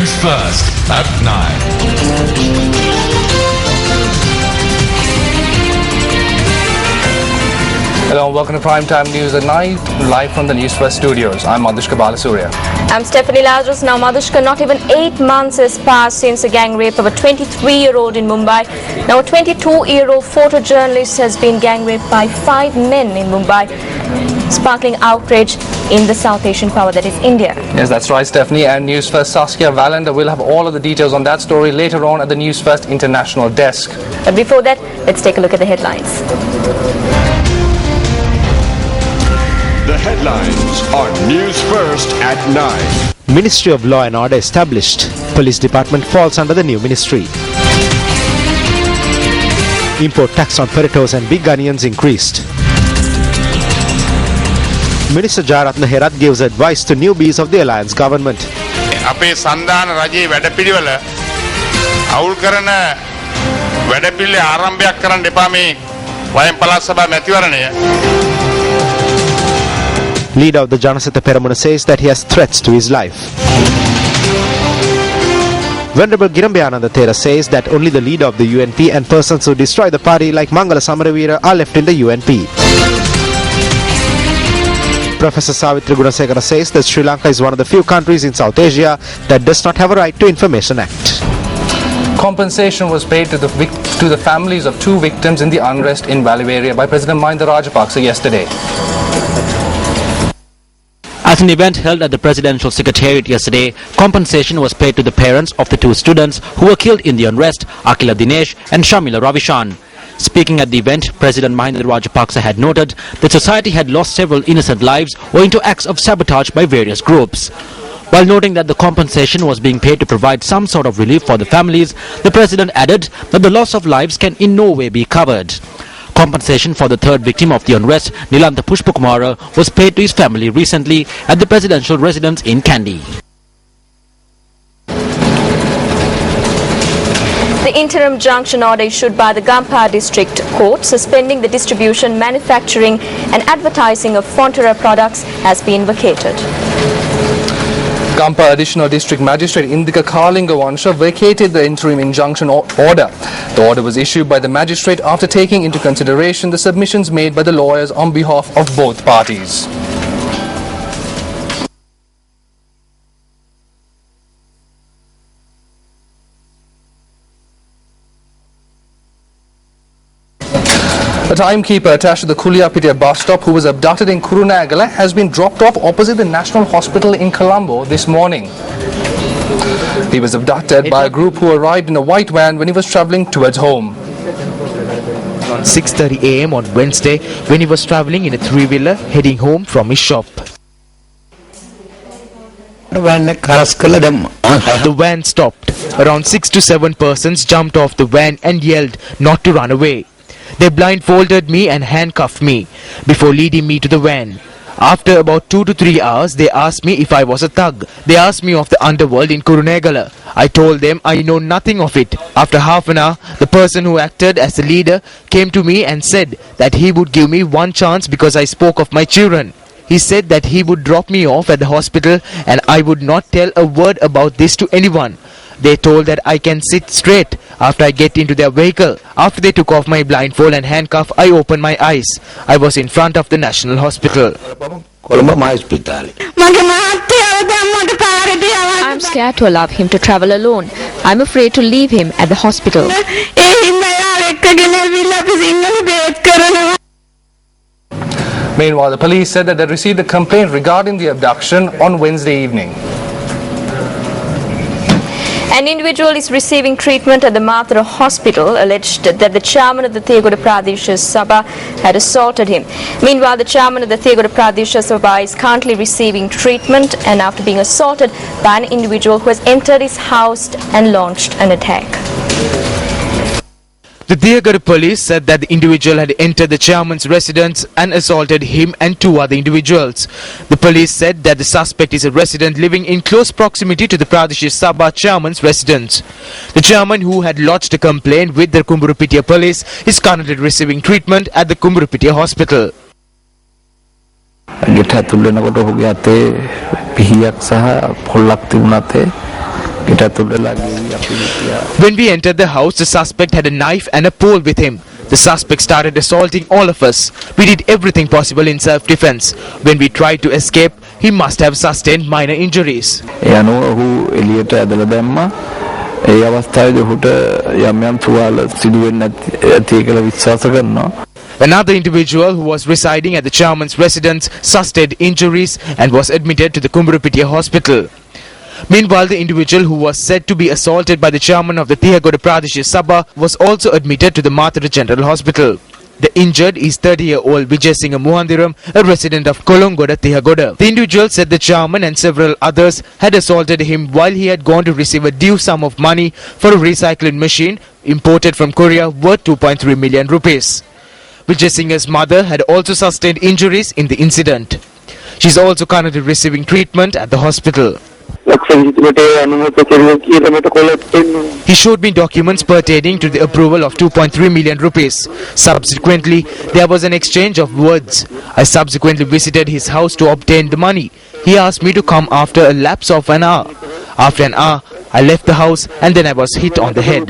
News First at 9. Hello and welcome to Primetime News at 9, live from the News First studios. I'm Madhushka Balasuriya. I'm Stephanie Lazarus. Now, Madhushka, not even 8 months has passed since a gang rape of a 23-year-old in Mumbai. Now, a 22-year-old photojournalist has been gang raped by 5 men in Mumbai, sparkling outrage in the South Asian power that is India. Yes, that's right, Stephanie. And News First Saskia Valanda will have all of the details on that story later on at the News First International Desk. But before that, let's take a look at the headlines. The headlines on News First at 9. Ministry of Law and Order established. Police Department falls under the new ministry. Import tax on potatoes and big onions increased. Minister Jayaratna Herath gives advice to newbies of the alliance government. අපේ සන්දාන රජයේ වැඩපිළිවෙල අවුල් කරන වැඩපිළිවෙල ආරම්භයක් කරන්න එපා මේ වයම් පළාත් සභා මැතිවරණය. Leader of the Janasatha Peramuna says that he has threats to his life. Venerable Girambayananda Thera says that only the leader of the UNP and persons who destroy the party like Mangala Samaravira are left in the UNP. Professor Savitri Gunasekara says that Sri Lanka is one of the few countries in South Asia that does not have a Right to Information Act. Compensation was paid to the families of 2 victims in the unrest in Valley by President Mahinda Rajapaksa yesterday. At an event held at the Presidential Secretariat yesterday, compensation was paid to the parents of the 2 students who were killed in the unrest, Akila Dinesh and Shamila Ravishan. Speaking at the event, President Mahinda Rajapaksa had noted that society had lost several innocent lives owing to acts of sabotage by various groups. While noting that the compensation was being paid to provide some sort of relief for the families, the President added that the loss of lives can in no way be covered. Compensation for the 3rd victim of the unrest, Nilantha Pushpakumara, was paid to his family recently at the presidential residence in Kandy. The interim junction order issued by the Gampar District Court suspending the distribution, manufacturing and advertising of Fonterra products has been vacated. Gampar Additional District Magistrate Indika Kalingawansha vacated the interim injunction order. The order was issued by the magistrate after taking into consideration the submissions made by the lawyers on behalf of both parties. A timekeeper attached to the Kuliyapitiya bus stop who was abducted in Kurunegala has been dropped off opposite the National Hospital in Colombo this morning. He was abducted by a group who arrived in a white van when he was travelling towards home. 6:30 a.m. on Wednesday when he was travelling in a 3-wheeler heading home from his shop. The van stopped. Around 6 to 7 persons jumped off the van and yelled not to run away. They blindfolded me and handcuffed me before leading me to the van. After about 2 to 3 hours, they asked me if I was a thug. They asked me of the underworld in Kurunegala. I told them I know nothing of it. After half an hour, the person who acted as the leader came to me and said that he would give me one chance because I spoke of my children. He said that he would drop me off at the hospital and I would not tell a word about this to anyone. They told that I can sit straight after I get into their vehicle. After they took off my blindfold and handcuff, I opened my eyes. I was in front of the National Hospital. I'm scared to allow him to travel alone. I'm afraid to leave him at the hospital. Meanwhile, the police said that they received a complaint regarding the abduction on Wednesday evening. An individual is receiving treatment at the Mathura hospital, alleged that the chairman of the Thegoda Pradesha Sabha had assaulted him. Meanwhile, the chairman of the Thegoda Pradesha Sabha is currently receiving treatment and after being assaulted by an individual who has entered his house and launched an attack. The Thegoda police said that the individual had entered the chairman's residence and assaulted him and 2 other individuals. The police said that the suspect is a resident living in close proximity to the Pradesh Sabha chairman's residence. The chairman, who had lodged a complaint with the Kumburupitiya police, is currently receiving treatment at the Kumburupitiya hospital. When we entered the house, the suspect had a knife and a pole with him. The suspect started assaulting all of us. We did everything possible in self-defense. When we tried to escape, he must have sustained minor injuries. Another individual who was residing at the chairman's residence sustained injuries and was admitted to the Kumburupitiya hospital. Meanwhile, the individual who was said to be assaulted by the chairman of the Thiagoda Pradeshiya Sabha was also admitted to the Mathura General Hospital. The injured is 30-year-old Vijay Singh Mohandiram, a resident of Kolongoda, Thiagoda. The individual said the chairman and several others had assaulted him while he had gone to receive a due sum of money for a recycling machine imported from Korea worth 2.3 million rupees. Vijay Singh's mother had also sustained injuries in the incident. She is also currently receiving treatment at the hospital. He showed me documents pertaining to the approval of 2.3 million rupees. Subsequently, there was an exchange of words. I subsequently visited his house to obtain the money. He asked me to come after a lapse of an hour. After an hour, I left the house and then I was hit on the head.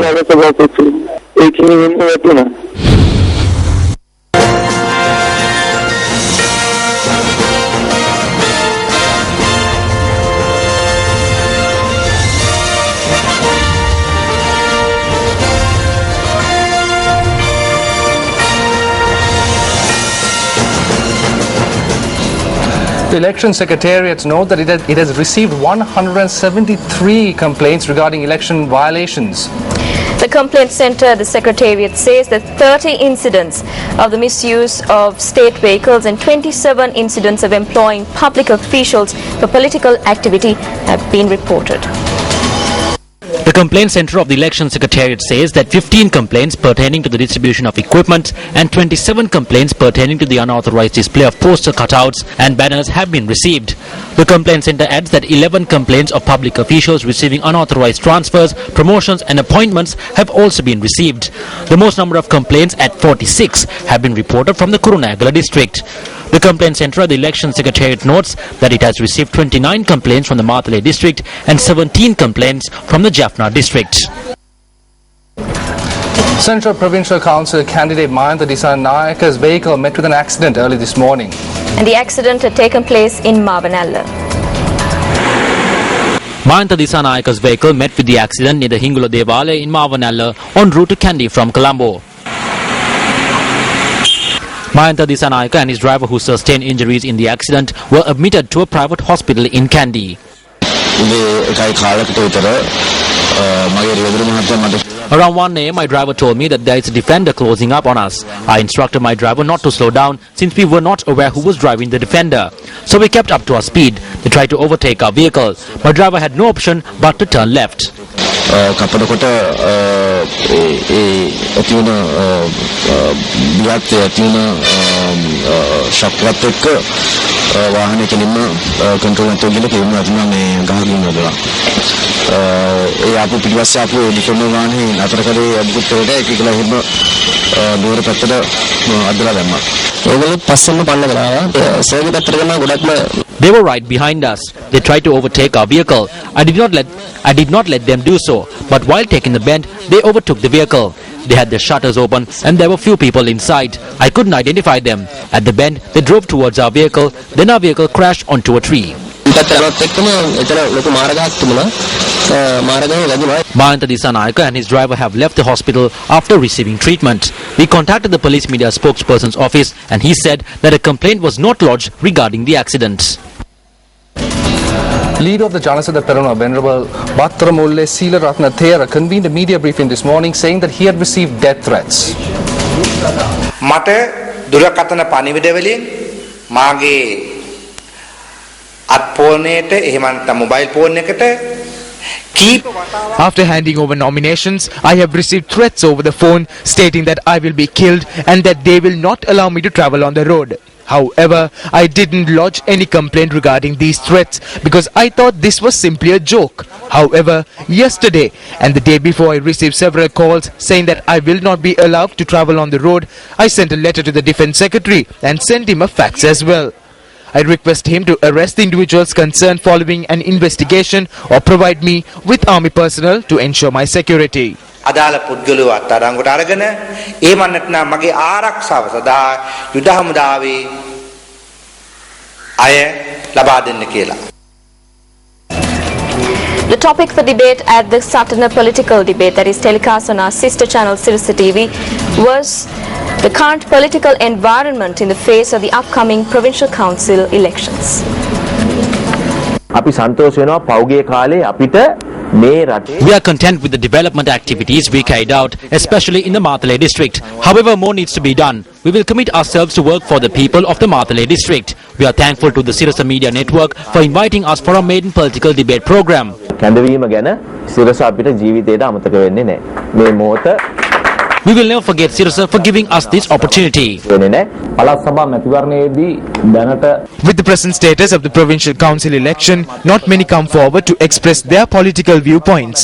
The Election Secretariat note that it has received 173 complaints regarding election violations. The complaint centre at the Secretariat says that 30 incidents of the misuse of state vehicles and 27 incidents of employing public officials for political activity have been reported. The complaint centre of the Election Secretariat says that 15 complaints pertaining to the distribution of equipment and 27 complaints pertaining to the unauthorized display of poster cutouts and banners have been received. The complaint centre adds that 11 complaints of public officials receiving unauthorized transfers, promotions and appointments have also been received. The most number of complaints at 46 have been reported from the Kurunegala district. The complaint centre of the Election Secretariat notes that it has received 29 complaints from the Mathale district and 17 complaints from the Jaffna district. Central Provincial Council candidate Mayantha Dissanayaka's vehicle met with an accident early this morning. And the accident had taken place in Mavanalla. Mayantha Dissanayaka's vehicle met with the accident near the Hingula Devalaya in Mavanalla on route to Kandy from Colombo. Mayantha Dissanayaka and his driver, who sustained injuries in the accident, were admitted to a private hospital in Kandy. Around 1 a.m, my driver told me that there is a defender closing up on us. I instructed my driver not to slow down since we were not aware who was driving the defender. So we kept up to our speed. They tried to overtake our vehicle. My driver had no option but to turn left. They were right behind us. They tried to overtake our vehicle. I did not let them do so, but while taking the bend, they overtook the vehicle. They had their shutters open and there were few people inside. I couldn't identify them. At the bend, they drove towards our vehicle, then our vehicle crashed onto a tree. Mayantha Dissanayaka and his driver have left the hospital after receiving treatment. We contacted the police media spokesperson's office and he said that a complaint was not lodged regarding the accident. Leader of the Janasada Peruna, Venerable Bhattaramulle Seelaratna Thera, convened a media briefing this morning saying that he had received death threats. මට දුරකථන පණිවිඩ වලින් මාගේ අත් ෆෝනේට එහෙම නැත්නම් mobile phone එකට After handing over nominations, I have received threats over the phone stating that I will be killed and that they will not allow me to travel on the road. However, I didn't lodge any complaint regarding these threats because I thought this was simply a joke. However, yesterday and the day before I received several calls saying that I will not be allowed to travel on the road. I sent a letter to the Defence Secretary and sent him a fax as well. I request him to arrest the individuals concerned following an investigation or provide me with army personnel to ensure my security. අදාළ පුද්ගලයෝ අත්අඩංගුවට අරගෙන එහෙම නැත්නම් මගේ ආරක්ෂාව සඳහා යුද හමුදාවේ අය ලබා දෙන්න කියලා. The topic for debate at the Saturday political debate that is telecast on our sister channel Sirasa TV was the current political environment in the face of the upcoming provincial council elections. අපි සන්තෝෂ වෙනවා පෞගේ කාලේ අපිට මේ රටේ We are content with the development activities we carried out, especially in the Matale district. However, more needs to be done. We will commit ourselves to work for the people of the Matale district. We are thankful to the Sirasa Media Network for inviting us for a maiden political debate program. කැඳවීම ගැන සිරස අපිට ජීවිතේට අමතක වෙන්නේ නැහැ. මේ මොහොත We will never forget Sirasa for giving us this opportunity. වෙන්නේ නැහැ. පළාත් සභා මැතිවරණයේදී දැනට With the present status of the provincial council election, not many come forward to express their political viewpoints.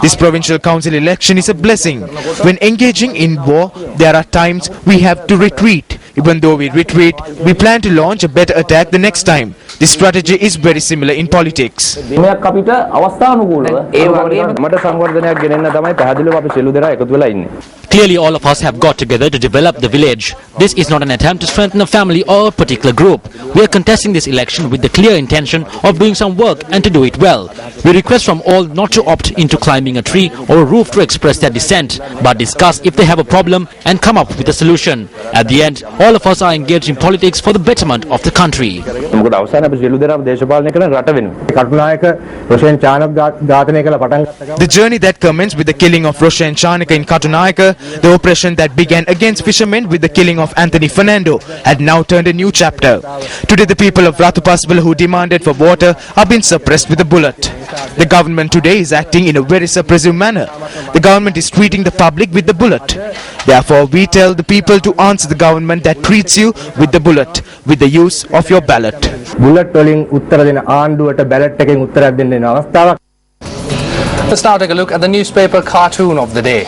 This provincial council election is a blessing. When engaging in war, there are times we have to retreat. Even though we retreat, we plan to launch a better attack the next time. This strategy is very similar in politics. මේක අපිට අවස්ථානුකූලව ඒ වගේම මට සංවර්ධනයක් ගෙනෙන්න තමයි පැහැදිලිව අපි සියලු දෙනා එකතු වෙලා ඉන්නේ. Clearly, all of us have got together to develop the village. This is not an attempt to strengthen a family or a particular group. We are contesting this election with the clear intention of doing some work and to do it well. We request from all not to opt into climbing a tree or a roof to express their dissent, but discuss if they have a problem and come up with a solution. At the end, all of us are engaged in politics for the betterment of the country. මොකද අවසාන අපි සියලු දෙනාම දේශපාලනය කරන රට වෙනවා. කටුනායක රොෂෙන් චානක ඝාතනය කළ පටන් ගත්තා. The journey that commenced with the killing of Roshan Chanaka in Katunayaka, the operation that began against fishermen with the killing of Anthony Fernando, had now turned a new chapter. Today the people of Ratupasbal who demanded for water are being suppressed with a bullet. The government today is acting in a very suppressive manner. The government is treating the public with the bullet. Therefore, we tell the people to answer the government that treats you with the bullet, with the use of your ballot. Bullet වලින් උත්තර දෙන ආණ්ඩුවට ballot එකෙන් උත්තරයක් දෙන්න වෙන අවස්ථාවක්. Let's now take a look at the newspaper cartoon of the day.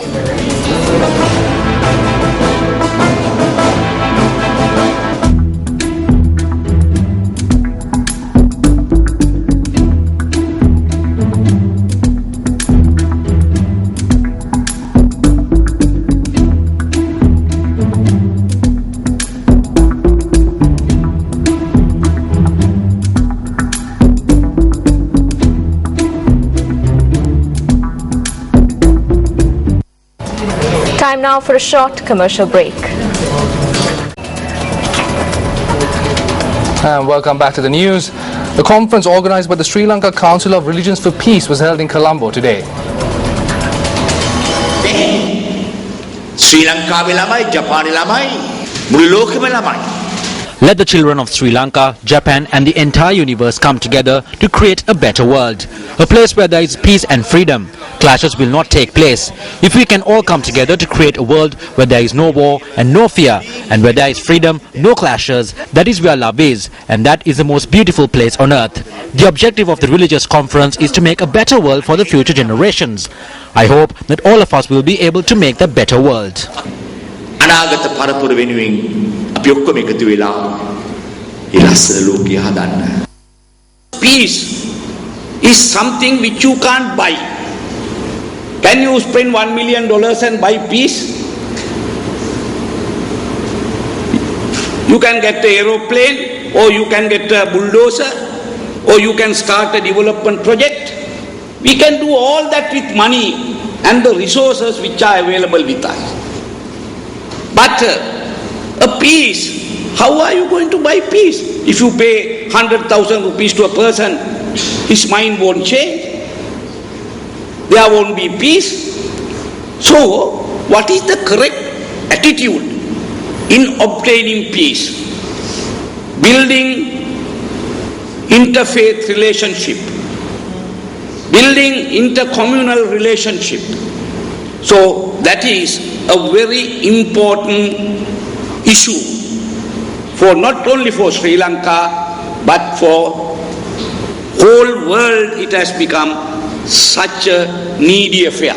Time now for a short commercial break. And welcome back to the news. The conference organized by the Sri Lanka Council of Religions for Peace was held in Colombo today. ශ්‍රී ලංකාවේ ළමයි ජපානයේ ළමයි මුළු ලෝකෙම ළමයි. Let the children of Sri Lanka, Japan and the entire universe come together to create a better world. A place where there is peace and freedom. Clashes will not take place. If we can all come together to create a world where there is no war and no fear, and where there is freedom, no clashes, that is where love is, and that is the most beautiful place on earth. The objective of the religious conference is to make a better world for the future generations. I hope that all of us will be able to make the better world. අනාගත පරපුර වෙනුවෙන් අපි ඔක්කොම එකතු වෙලා ඒ ලස්සන ලෝකය හදන්න. Peace is something which you can't buy. Can you spend $1 million and buy peace? You can get an aeroplane, or you can get a bulldozer, or you can start a development project. We can do all that with money and the resources which are available with us. But a peace, how are you going to buy peace? If you pay 100,000 rupees to a person, his mind won't change. There won't be peace. So, what is the correct attitude in obtaining peace? Building interfaith relationship, building intercommunal relationship. So, that is a very important issue for not only for Sri Lanka but for whole world. It has become such a needy affair.